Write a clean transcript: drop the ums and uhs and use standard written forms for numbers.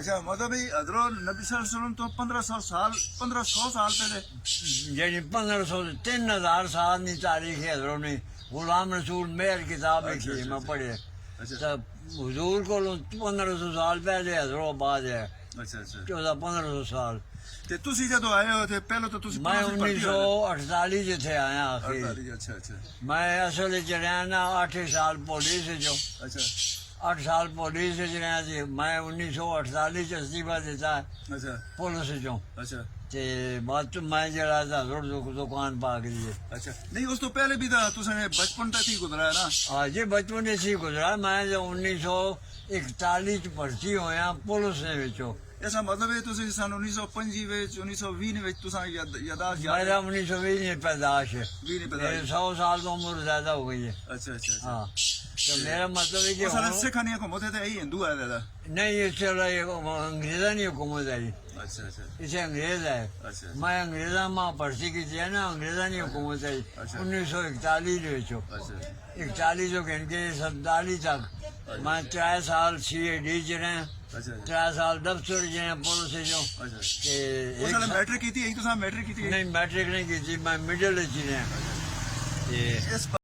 अच्छा मतलब भाई हजरो नबी सल्लल्लाहु तो 1500 साल पहले यानी 1500 साल की तारीख है हजरों ने गुलाम रसूल मेहर किताब लिखी है मैं पढ़े अच्छा तो हुजूर को 1500 साल पहले हजरों बाद है अच्छा अच्छा 1400-1500 साल ते तुसी जदों आए हो थे पहले तो तुसी मैं 1948 थे आया आखिर अच्छा अच्छा मैं असल च रहा ना 8 साल पुलिस जो अच्छा 8 साल पुलिस च रहा थी मैं 1948 च इस्तीफा दिता अच्छा पुलिस चो अच्छा ते बाद च मैं जरा था दुकान पा गई है अच्छा नहीं उस तो पहले भी था तुसने बचपन तक ही गुजरा है ना हाँ जी बचपन से गुजरा मैं जो 1941 च भर्ती होया पुलिस दे विचों ऐसा मतलब है तुसी सन 1925 ਵਿੱਚ 1920 ਵਿੱਚ तुसा यादाश्त याद मेरा 1920 में पैदाश है 20 में मेरे 100 साल तो उम्र ज्यादा हो गई है अच्छा अच्छा अच्छा हाँ तो मेरा मतलब है कि ਉਹ ਸਾਰੇ ਸਿੱਖਾਂ ਦੀਆਂ ਹਕੂਮਤ ਹੈ ਤੇ ਇਹੀ ਹਿੰਦੂ ਹੈ ਦਾਦਾ नहीं ये चल रहा है अंग्रेजा नहीं हुकूमत आई अच्छा अच्छा इसे अंग्रेज है अच्छा मैं अंग्रेजा में भर्ती की थी ना अंग्रेजा नहीं हुकूमत आई अच्छा। 1941 अच्छा 41 जो इनके 47 तक मैं 3 साल CID च रहा अच्छा 3 साल दफ्तर च रहा पुलिस जो अच्छा ते ਉਹ एक ਸਾਲ ਮੈਟ੍ਰਿਕ ਕੀਤੀ ਹੈ ਤੁਸੀਂ ਮੈਟ੍ਰਿਕ ਕੀਤੀ ਹੈ नहीं मैट्रिक नहीं की थी मैं मिडिल च रहा ते ਇਸ